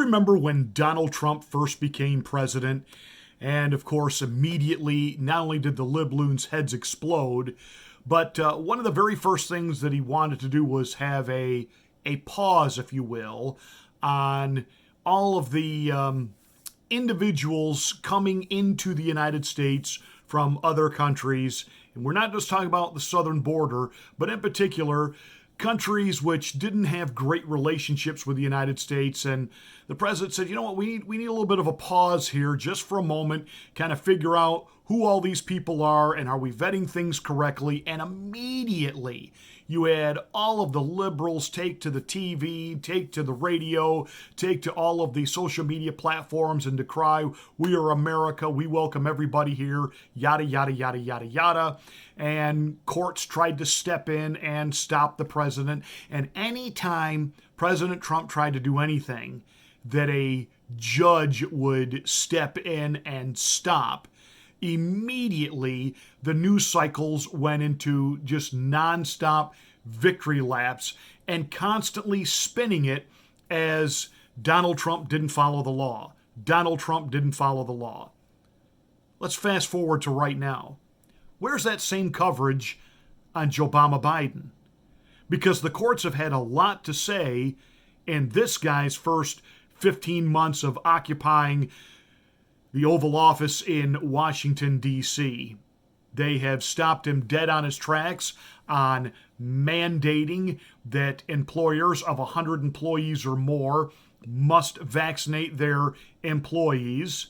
remember when Donald Trump first became president? And of course, immediately, not only did the Libloons' heads explode, but one of the very first things that he wanted to do was have a pause, if you will, on all of the individuals coming into the United States from other countries. And we're not just talking about the southern border, but in particular, countries which didn't have great relationships with the United States. And the president said, you know what, we need a little bit of a pause here just for a moment, kind of figure out who all these people are and are we vetting things correctly. And immediately you had all of the liberals take to the TV, take to the radio, take to all of the social media platforms and decry, we are America, we welcome everybody here, yada, yada, yada, yada, yada. And courts tried to step in and stop the president. And anytime President Trump tried to do anything that a judge would step in and stop, immediately the news cycles went into just nonstop victory laps and constantly spinning it as Donald Trump didn't follow the law. Donald Trump didn't follow the law. Let's fast forward to right now. Where's that same coverage on Joe Biden? Because the courts have had a lot to say in this guy's first 15 months of occupying the Oval Office in Washington, D.C. They have stopped him dead on his tracks on mandating that employers of 100 employees or more must vaccinate their employees.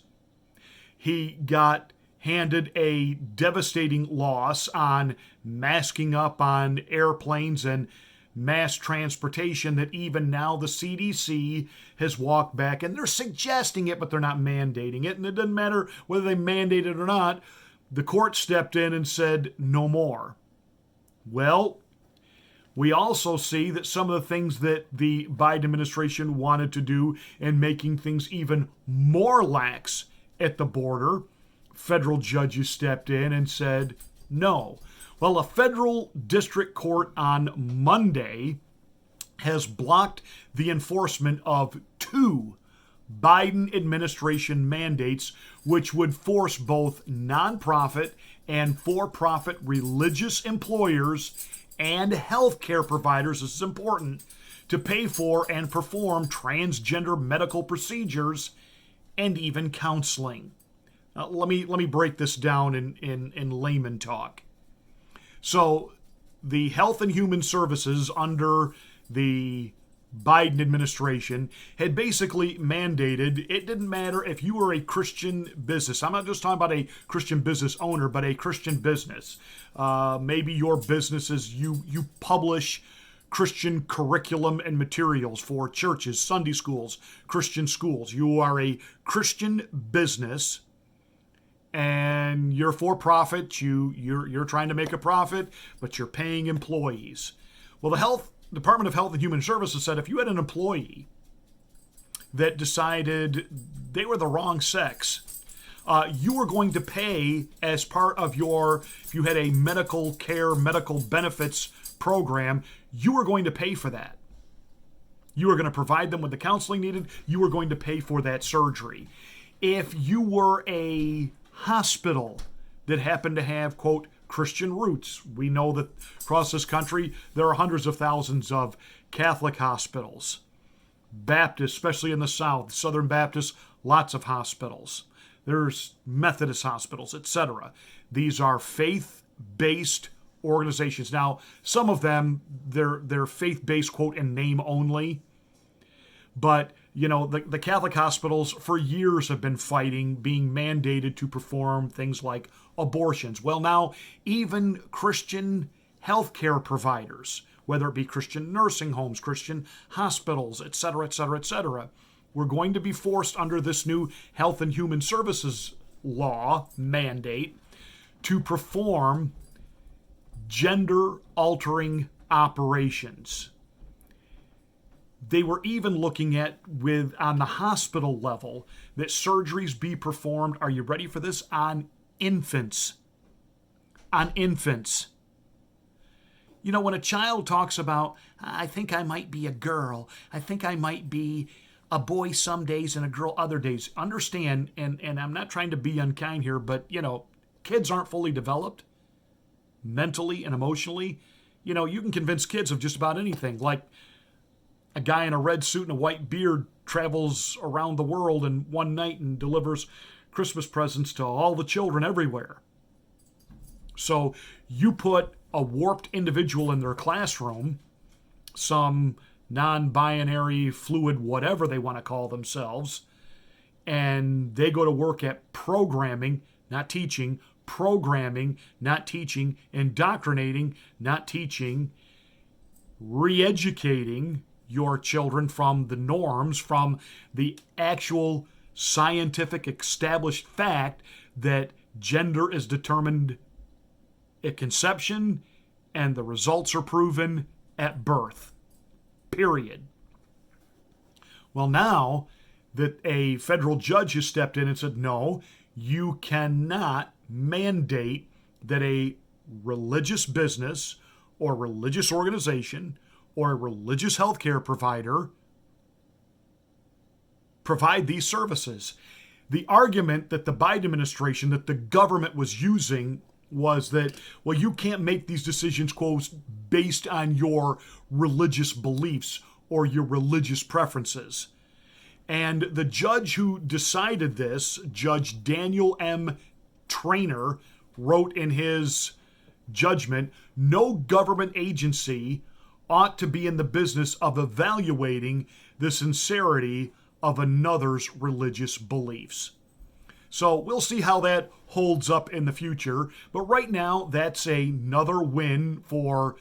He got handed a devastating loss on masking up on airplanes and mass transportation that even now the CDC has walked back, and they're suggesting it, but they're not mandating it. And it doesn't matter whether they mandate it or not. The court stepped in and said, no more. Well, we also see that some of the things that the Biden administration wanted to do in making things even more lax at the border, federal judges stepped in and said, no. Well, a federal district court on Monday has blocked the enforcement of two Biden administration mandates, which would force both nonprofit and for-profit religious employers and healthcare providers, this is important, to pay for and perform transgender medical procedures and even counseling. Let me break this down in layman talk. So the Health and Human Services under the Biden administration had basically mandated it didn't matter if you were a Christian business. I'm not just talking about a Christian business owner, but a Christian business. Maybe your business is you publish Christian curriculum and materials for churches, Sunday schools, Christian schools. You are a Christian business and you're for profit, you're trying to make a profit, but you're paying employees. Well, the Department of Health and Human Services said if you had an employee that decided they were the wrong sex, you were going to pay as part of if you had a medical care, medical benefits program, you were going to pay for that. You were going to provide them with the counseling needed. You were going to pay for that surgery. If you were a hospital that happened to have, quote, Christian roots. We know that across this country, there are hundreds of thousands of Catholic hospitals. Baptists, especially in the South, Southern Baptists, lots of hospitals. There's Methodist hospitals, etc. These are faith-based organizations. Now, some of them, they're faith-based, quote, in name only. But, you know, the Catholic hospitals for years have been fighting, being mandated to perform things like abortions. Well, now, even Christian healthcare providers, whether it be Christian nursing homes, Christian hospitals, etc., etc., etc., we're going to be forced under this new Health and Human Services law mandate to perform gender-altering operations. They were even looking at, on the hospital level, that surgeries be performed, are you ready for this, on infants. On infants. You know, when a child talks about, I think I might be a girl, I think I might be a boy some days and a girl other days. Understand, and I'm not trying to be unkind here, but, kids aren't fully developed mentally and emotionally. You can convince kids of just about anything. Like a guy in a red suit and a white beard travels around the world in one night and delivers Christmas presents to all the children everywhere. So you put a warped individual in their classroom, some non-binary, fluid, whatever they want to call themselves, and they go to work at programming, not teaching, programming, not teaching, indoctrinating, not teaching, re-educating your children from the norms, from the actual scientific established fact that gender is determined at conception and the results are proven at birth. Period. Well, now that a federal judge has stepped in and said, no, you cannot mandate that a religious business or religious organization or a religious healthcare provider provide these services. The argument that the Biden administration, that the government was using was that, well, you can't make these decisions, quote, based on your religious beliefs or your religious preferences. And the judge who decided this, Judge Daniel M. Traynor, wrote in his judgment, no government agency ought to be in the business of evaluating the sincerity of another's religious beliefs. So we'll see how that holds up in the future. But right now, that's another win for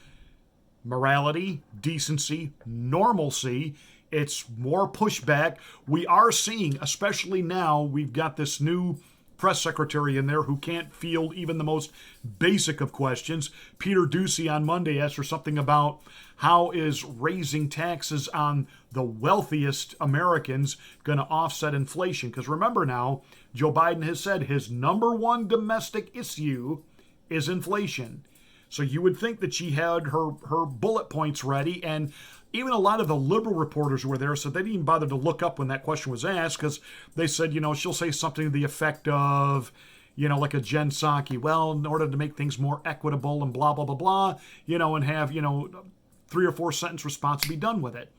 morality, decency, normalcy. It's more pushback. We are seeing, especially now, we've got this new press secretary in there who can't field even the most basic of questions. Peter Doocy on Monday asked her something about how is raising taxes on the wealthiest Americans going to offset inflation? Because remember now, Joe Biden has said his number one domestic issue is inflation. So you would think that she had her bullet points ready, and even a lot of the liberal reporters who were there said they didn't even bother to look up when that question was asked because they said, she'll say something to the effect of, like a Jen Psaki, well, in order to make things more equitable and blah, blah, blah, blah, and have, 3 or 4 sentence response to be done with it.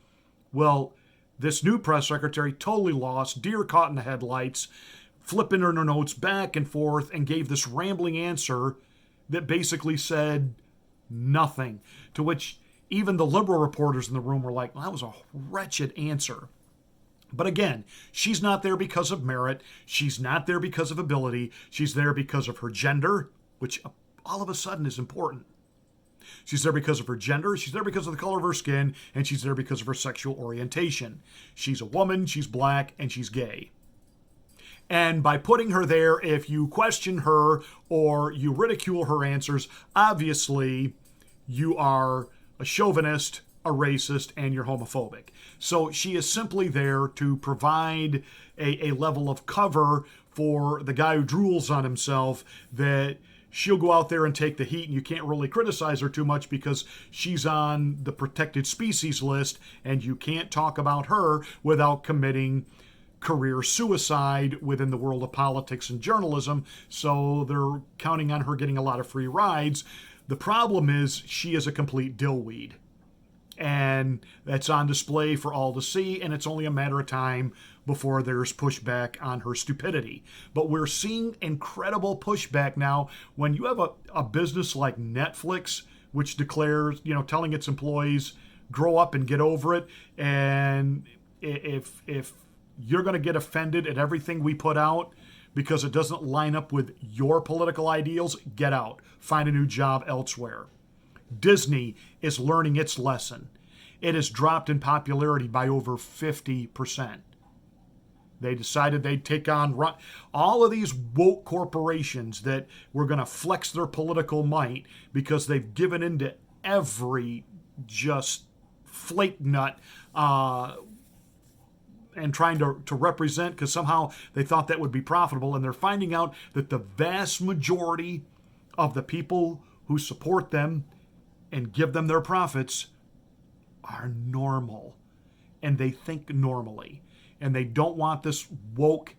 Well, this new press secretary totally lost, deer caught in the headlights, flipping her notes back and forth, and gave this rambling answer that basically said nothing, to which even the liberal reporters in the room were like, well, that was a wretched answer. But again, she's not there because of merit. She's not there because of ability. She's there because of her gender, which all of a sudden is important. She's there because of her gender, she's there because of the color of her skin, and she's there because of her sexual orientation. She's a woman, she's black, and she's gay. And by putting her there, if you question her or you ridicule her answers, obviously you are a chauvinist, a racist, and you're homophobic. So she is simply there to provide a level of cover for the guy who drools on himself, that she'll go out there and take the heat, and you can't really criticize her too much because she's on the protected species list, and you can't talk about her without committing career suicide within the world of politics and journalism. So they're counting on her getting a lot of free rides. The problem is she is a complete dillweed, and that's on display for all to see, and it's only a matter of time before there's pushback on her stupidity. But we're seeing incredible pushback now when you have a business like Netflix, which declares, telling its employees, grow up and get over it. And if you're going to get offended at everything we put out because it doesn't line up with your political ideals, get out. Find a new job elsewhere. Disney is learning its lesson. It has dropped in popularity by over 50%. They decided they'd take on all of these woke corporations that were going to flex their political might because they've given into every just flake nut and trying to represent, because somehow they thought that would be profitable. And they're finding out that the vast majority of the people who support them and give them their profits are normal. And they think normally. and they don't want this woke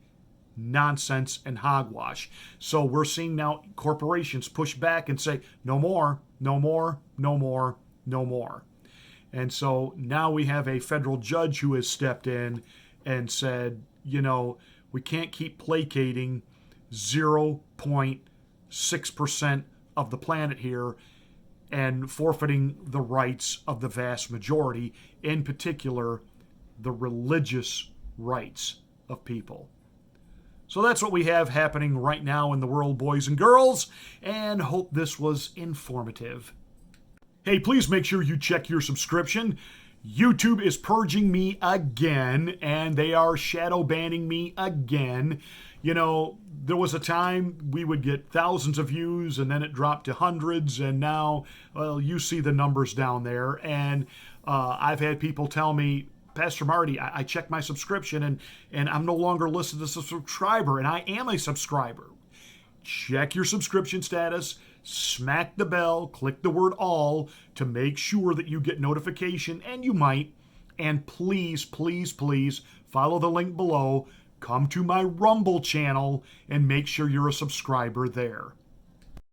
nonsense and hogwash. So we're seeing now corporations push back and say, no more, no more, no more, no more. And so now we have a federal judge who has stepped in and said, we can't keep placating 0.6% of the planet here and forfeiting the rights of the vast majority, in particular, the religious rights of people. So that's what we have happening right now in the world, boys and girls, and hope this was informative. Hey, please make sure you check your subscription. YouTube is purging me again, and they are shadow banning me again. There was a time we would get thousands of views, and then it dropped to hundreds, and now, well, you see the numbers down there. And I've had people tell me, Pastor Marty, I checked my subscription, and I'm no longer listed as a subscriber, and I am a subscriber. Check your subscription status, smack the bell, click the word all to make sure that you get notification, and you might. And please, please, please follow the link below. Come to my Rumble channel and make sure you're a subscriber there.